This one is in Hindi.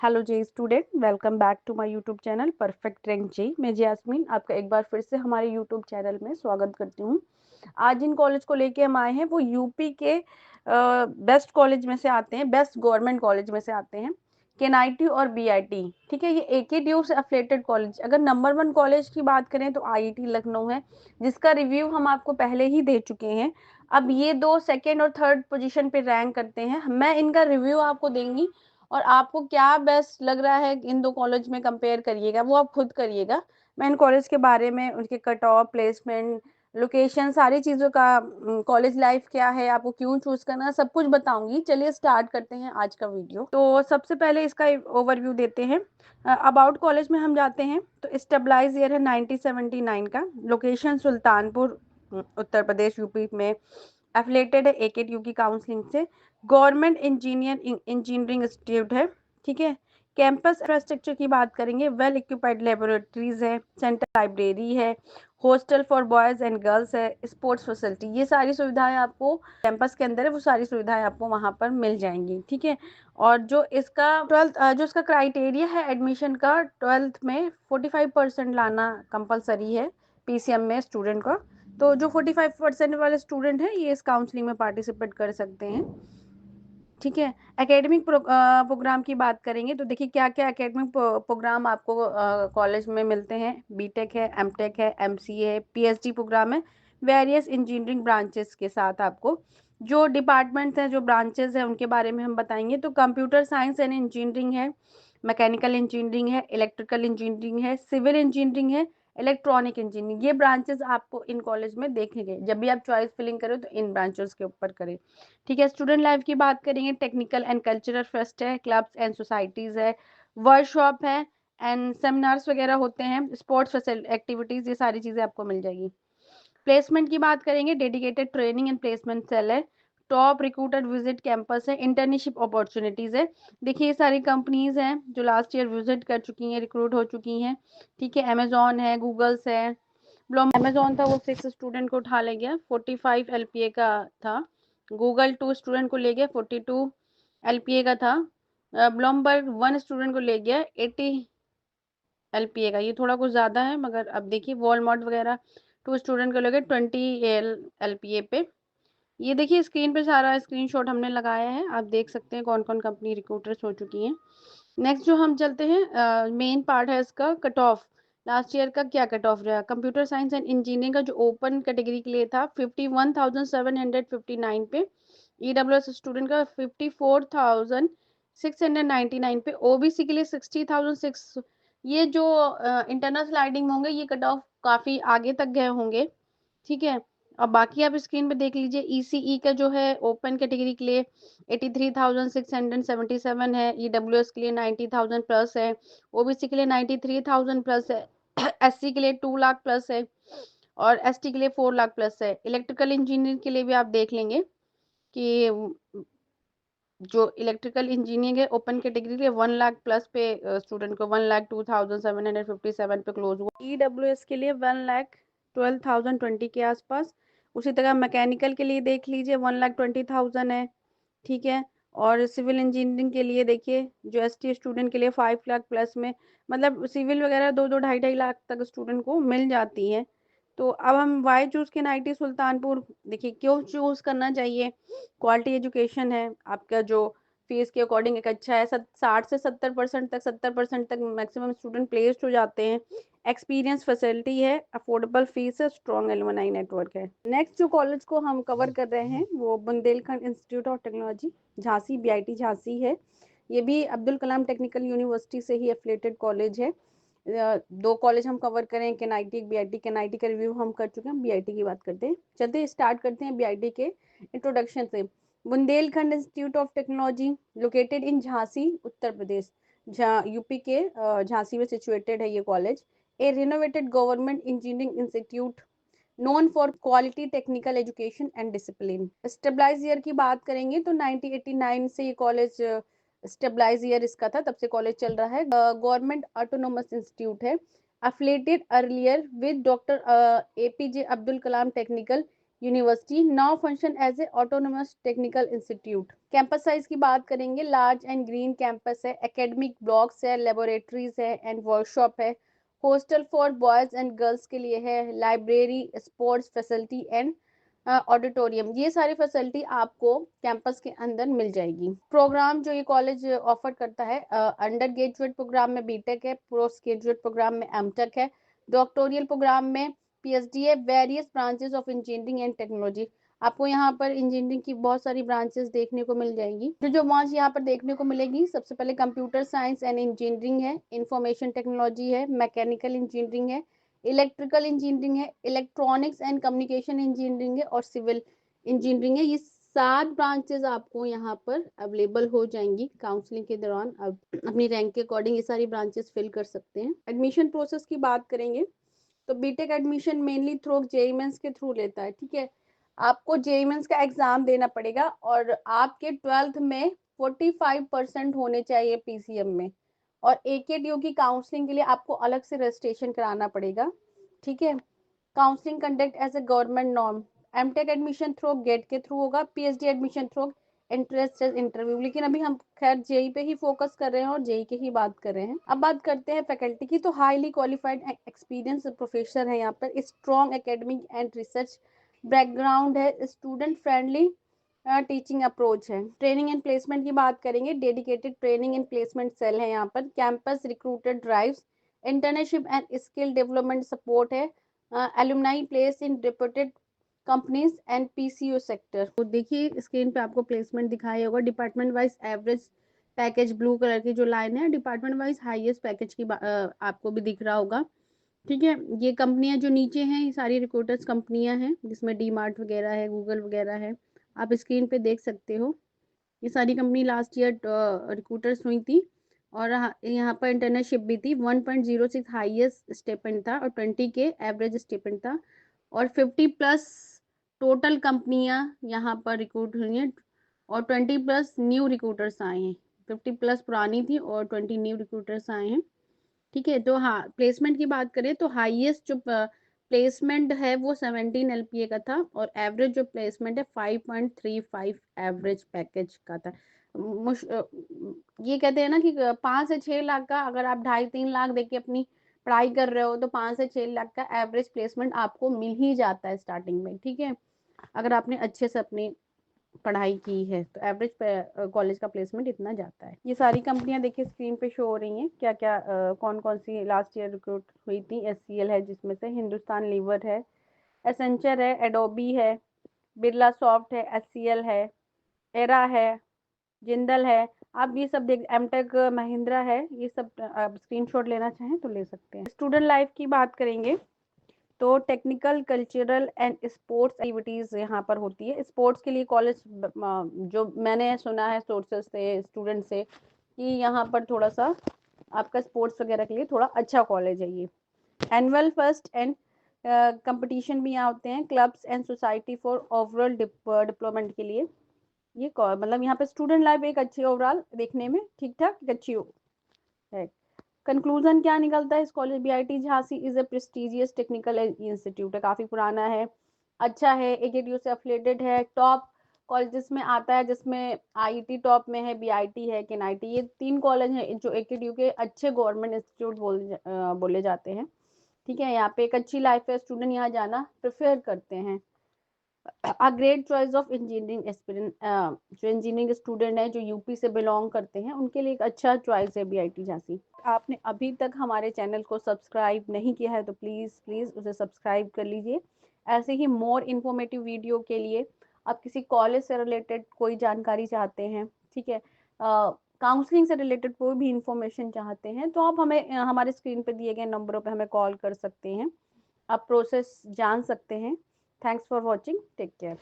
हेलो जी student, welcome back to my YouTube channel Perfect Rank जी। मैं जैस्मीन आपका एक बार फिर से हमारे यूट्यूब चैनल में स्वागत करती हूँ। आज जिन कॉलेज को लेके हम आए हैं वो यूपी के बेस्ट कॉलेज में से आते हैं, बेस्ट गवर्नमेंट कॉलेज में से आते हैं, केएनआईटी और बीआईटी। ठीक है, ये एकेडीयू से एफिलिएटेड कॉलेज। अगर नंबर 1 कॉलेज की बात करें तो आईआईटी लखनऊ है, जिसका रिव्यू हम आपको पहले ही दे चुके हैं। अब ये दो सेकेंड और थर्ड पोजीशन पे रैंक करते हैं। मैं इनका रिव्यू आपको देंगी और आपको क्या बेस्ट लग रहा है इन दो कॉलेज में कंपेयर करिएगा, वो आप खुद करिएगा। मैं इन कॉलेज के बारे में, उनके कट ऑफ, प्लेसमेंट, लोकेशन, सारी चीज़ों का, कॉलेज लाइफ क्या है, आपको क्यों चूज करना, सब कुछ बताऊंगी। चलिए स्टार्ट करते हैं आज का वीडियो। तो सबसे पहले इसका ओवरव्यू देते हैं। अबाउट कॉलेज में हम जाते हैं तो स्टेबलाइज ईयर है 1979 का। लोकेशन सुल्तानपुर, उत्तर प्रदेश, यूपी में। एफिलेटेड है एकेडीयू की काउंसलिंग से। गवर्नमेंट इंजीनियरिंग इंस्टीट्यूट है। ठीक है। कैंपस इंफ्रास्ट्रक्चर की बात करेंगे, वेल इक्विपाइड लेबोरेटरीज है, सेंट्रल लाइब्रेरी है, hostel for boys and girls है, स्पोर्ट्स फैसिलिटी, ये सारी सुविधाएं आपको कैंपस के अंदर है, वो सारी सुविधाएं आपको वहां पर मिल जाएंगी। ठीक है। और जो इसका क्राइटेरिया है एडमिशन का, 12th में 45% लाना कंपलसरी है पीसीएम में स्टूडेंट का। तो जो 45% वाले स्टूडेंट हैं ये इस काउंसलिंग में पार्टिसिपेट कर सकते हैं। ठीक है। एकेडमिक प्रोग्राम की बात करेंगे तो देखिए क्या क्या एकेडमिक प्रोग्राम आपको कॉलेज में मिलते हैं। बीटेक है, एमटेक है, एमसीए है, पीएचडी प्रोग्राम है, वेरियस इंजीनियरिंग ब्रांचेस के साथ। आपको जो डिपार्टमेंट्स हैं, जो ब्रांचेस हैं, उनके बारे में हम बताएंगे। तो कंप्यूटर साइंस एंड इंजीनियरिंग है, मैकेनिकल इंजीनियरिंग है, इलेक्ट्रिकल इंजीनियरिंग है, सिविल इंजीनियरिंग है, इलेक्ट्रॉनिक इंजीनियरिंग। ये ब्रांचेस आपको इन कॉलेज में देखेंगे। जब भी आप चॉइस फिलिंग करें तो इन ब्रांचेस के ऊपर करें। ठीक है। स्टूडेंट लाइफ की बात करेंगे, टेक्निकल एंड कल्चरल फेस्ट है, क्लब्स एंड सोसाइटीज है, वर्कशॉप है एंड सेमिनार्स वगैरह होते हैं, स्पोर्ट्स एक्टिविटीज, ये सारी चीजें आपको मिल जाएगी। प्लेसमेंट की बात करेंगे, dedicated training and placement cell है, टॉप रिक्रूटर विजिट कैंपस है, इंटर्नशिप अपॉर्चुनिटीज है। देखिए ये सारी कंपनीज हैं जो लास्ट ईयर विजिट कर चुकी हैं, रिक्रूट हो चुकी हैं। ठीक है। अमेजोन है, गूगल्स है, अमेजोन था वो 6 स्टूडेंट को उठा ले गया, 45 एलपीए का था। गूगल 2 स्टूडेंट को ले गया, 42 एलपीए का था। ब्लूमबर्ग 1 स्टूडेंट को ले गया, 80 एलपीए का। ये थोड़ा कुछ ज़्यादा है, मगर अब देखिए वॉलमार्ट वगैरह 2 स्टूडेंट को ले गए 20 एलपीए पे। ये देखिए स्क्रीन पे सारा स्क्रीनशॉट हमने लगाया है, आप देख सकते हैं कौन कौन कंपनी रिक्रूटर्स हो चुकी हैं। नेक्स्ट जो हम चलते हैं, मेन पार्ट है इसका, कट ऑफ। लास्ट ईयर का क्या कट ऑफ रहा? कंप्यूटर साइंस एंड इंजीनियरिंग का जो ओपन कैटेगरी के लिए था 51,759 पे, ईडब्ल्यूएस स्टूडेंट का 54,699 पे, ओबीसी के लिए 60,006। ये जो इंटरनल स्लाइडिंग होंगे ये कट ऑफ काफी आगे तक गए होंगे। ठीक है। और बाकी आप स्क्रीन पे देख लीजिए, ईसीई का जो है ओपन कैटेगरी के लिए 83,677 है, ईडब्ल्यूएस के लिए 90,000 प्लस है, ओबीसी के लिए 93,000 प्लस है, एससी के लिए 2 लाख प्लस है और एसटी के लिए 4 लाख प्लस है। इलेक्ट्रिकल इंजीनियरिंग के लिए भी आप देख लेंगे कि जो इलेक्ट्रिकल इंजीनियरिंग है ओपन कैटेगरी के लिए 1 लाख प्लस पे स्टूडेंट को 1,02,757 पे क्लोज हुआ। ईडब्ल्यूएस के लिए 1,12,020 के आसपास। उसी तरह मैकेनिकल के लिए देख लीजिए 1,20,000 है। ठीक है। और सिविल इंजीनियरिंग के लिए देखिए जो एसटी स्टूडेंट के लिए 5 लाख प्लस में, मतलब सिविल वगैरह 2-2 ढाई-ढाई लाख तक स्टूडेंट को मिल जाती है। तो अब हम वाई चूज के नाइटी सुल्तानपुर, देखिए क्यों चूज करना चाहिए? क्वालिटी एजुकेशन है, आपका जो फीस के अकॉर्डिंग एक अच्छा है, 60 से 70% तक, 70% तक मैक्सिमम स्टूडेंट प्लेस्ड हो जाते हैं। एक्सपीरियंस फैसिलिटी है, अफोर्डेबल फीस है, स्ट्रॉन्ग एलुमनाई नेटवर्क है। नेक्स्ट जो कॉलेज को हम कवर कर रहे हैं वो Bundelkhand institute of technology Jhansi, BIT Jhansi है। ये भी अब्दुल कलाम टेक्निकल यूनिवर्सिटी से ही एफिलेटेड कॉलेज है। दो कॉलेज हम कवर करें, केएनआईटी, बीआईटी। केएनआईटी का रिव्यू हम कर चुके हैं, बीआईटी की बात करते हैं। चलते स्टार्ट करते हैं बीआईटी के इंट्रोडक्शन से। Bundelkhand institute of technology located in Jhansi, Uttar Pradesh, UP के झांसी में सिचुएटेड है ये college. A renovated government engineering institute known for quality technical education and discipline. Stabilize year की बात करेंगे तो 1989 से ये कॉलेज स्टेबलाइज ईयर इसका था, तब से कॉलेज चल रहा है। गवर्नमेंट ऑटोनोमस इंस्टीट्यूट है, affiliated earlier with doctor APJ Abdul Kalam technical university now function as a autonomous technical institute. Campus size की बात करेंगे, लार्ज एंड ग्रीन कैंपस है, एकेडमिक ब्लॉक्स है, लेबोरेटरीज है एंड वर्कशॉप है, hostel for boys and girls के लिए है, library, sports facility and auditorium, ये सारी फैसिलिटी आपको कैंपस के अंदर मिल जाएगी। प्रोग्राम जो ये कॉलेज ऑफर करता है, अंडर ग्रेजुएट प्रोग्राम में बीटेक है, पोस्ट ग्रेजुएट प्रोग्राम में एमटेक है, डॉक्टोरियल प्रोग्राम में पीएचडी है, various branches of engineering and technology. आपको यहाँ पर इंजीनियरिंग की बहुत सारी ब्रांचेस देखने को मिल जाएंगी। जो ब्रांच यहाँ पर देखने को मिलेगी, सबसे पहले कंप्यूटर साइंस एंड इंजीनियरिंग है, इंफॉर्मेशन टेक्नोलॉजी है, मैकेनिकल इंजीनियरिंग है, इलेक्ट्रिकल इंजीनियरिंग है, इलेक्ट्रॉनिक्स एंड कम्युनिकेशन इंजीनियरिंग है और सिविल इंजीनियरिंग है। ये 7 ब्रांचेस आपको यहाँ पर अवेलेबल हो जाएंगी काउंसलिंग के दौरान। अब अपनी रैंक के अकॉर्डिंग ये सारी ब्रांचेस फिल कर सकते हैं। एडमिशन प्रोसेस की बात करेंगे तो B Tech admission mainly through JEE Mains के थ्रू लेता है, ठीक है। आपको जेईई मेंस का एग्जाम देना पड़ेगा और आपके 12th में 45% होने चाहिए पीसीएम में, और एकेडीयू की काउंसलिंग के लिए आपको अलग से रजिस्ट्रेशन कराना पड़ेगा, ठीक है। Counselling conduct as a government norm. M Tech admission through GATE के थ्रू होगा, PhD admission through interest interview, लेकिन अभी हम खैर जेई पे ही फोकस कर रहे हैं और जेई की ही बात कर रहे हैं। अब बात करते हैं फैकल्टी की, तो हाईली क्वालिफाइड एक्सपीरियंस प्रोफेसर है यहाँ पर, strong academic and research background है, स्टूडेंट फ्रेंडली टीचिंग अप्रोच है। ट्रेनिंग एंड प्लेसमेंट की बात करेंगे, dedicated training and placement cell है यहाँ पर, campus recruited drives, internship and skill development support है, alumni place in reported companies and PCU sector. तो देखिए स्क्रीन पे आपको प्लेसमेंट दिखाई होगा, department wise average package blue colour की जो लाइन है, डिपार्टमेंट वाइज हाईएस्ट पैकेज की आपको भी दिख रहा होगा, ठीक है। ये कंपनियां जो नीचे हैं ये सारी रिक्रूटर्स कंपनियां हैं, जिसमें डी मार्ट वगैरह है, गूगल वगैरह है, आप स्क्रीन पे देख सकते हो। ये सारी कंपनी लास्ट ईयर रिक्रूटर्स हुई थी, और यहाँ पर इंटर्नशिप भी थी। 1.06 हाईएस्ट स्टेपेंड था और 20 के एवरेज स्टेपेंड था, और 50+ टोटल कंपनियां यहाँ पर रिक्रूट हुई हैं, और 20+ न्यू रिक्रूटर्स आए हैं। 50+ पुरानी थी और 20 न्यू रिक्रूटर्स आए हैं, ठीक है। तो हाँ, प्लेसमेंट की बात करें तो हाईएस्ट जो प्लेसमेंट है वो 17 LPA का था, और एवरेज जो प्लेसमेंट है 5.35 एवरेज पैकेज का था। ये कहते हैं ना कि 5 से 6 लाख का, अगर आप 2.5-3 लाख देके अपनी पढ़ाई कर रहे हो तो 5 से 6 लाख का एवरेज प्लेसमेंट आपको मिल ही जाता है स्टार्टिंग में, ठीक है, अगर आपने अच्छे से अपनी पढ़ाई की है तो एवरेज कॉलेज का प्लेसमेंट इतना जाता है। ये सारी कंपनियां देखिए स्क्रीन पे शो हो रही हैं, क्या क्या कौन कौन सी लास्ट ईयर रिक्रूट हुई थी। एचसीएल है जिसमें से, हिंदुस्तान लीवर है, एसेंचर है, एडोबी है, बिरला सॉफ्ट है, एचसीएल है, एरा है, जिंदल है। आप ये सब देख, एमटेक महिंद्रा है, ये सब आप स्क्रीनशॉट लेना चाहें तो ले सकते हैं। स्टूडेंट लाइफ की बात करेंगे तो technical, cultural and sports activities यहाँ पर होती है। स्पोर्ट्स के लिए कॉलेज, जो मैंने सुना है सोर्सेस से, स्टूडेंट से, कि यहाँ पर थोड़ा सा आपका स्पोर्ट्स वगैरह के लिए थोड़ा अच्छा कॉलेज है ये। एनुअल फर्स्ट एंड कंपटीशन भी यहाँ होते हैं, clubs and society for overall development के लिए। ये मतलब यहाँ पे स्टूडेंट लाइफ एक अच्छी, ओवरऑल देखने में ठीक ठाक अच्छी है। कंक्लूजन क्या निकलता है इस college, BIT Jhansi is a prestigious technical institute है, काफी पुराना है, अच्छा है, एकेडीयू से अफिलिएटेड है, टॉप कॉलेजेस में आता है, जिसमें आईटी टॉप में है, बीआईटी है, केनआईटी, ये 3 कॉलेज हैं जो एकेडीयू के अच्छे गवर्नमेंट इंस्टीट्यूट बोले जाते हैं, ठीक है। यहाँ पे एक अच्छी लाइफ है, स्टूडेंट यहाँ जाना प्रेफर करते हैं। A great choice of engineering aspirant, जो इंजीनियरिंग स्टूडेंट है जो यूपी से बिलोंग करते हैं उनके लिए एक अच्छा चॉइस है बीआईटी झांसी। आपने अभी तक हमारे चैनल को सब्सक्राइब नहीं किया है तो प्लीज़ प्लीज़ उसे सब्सक्राइब कर लीजिए। ऐसे ही मोर इन्फॉर्मेटिव वीडियो के लिए, आप किसी कॉलेज से रिलेटेड कोई जानकारी चाहते हैं, ठीक है, काउंसलिंग से रिलेटेड कोई भी इंफॉर्मेशन चाहते हैं, तो आप हमें हमारे स्क्रीन पर दिए गए नंबरों पर हमें कॉल कर सकते हैं, आप प्रोसेस जान सकते हैं। Thanks for watching, take care.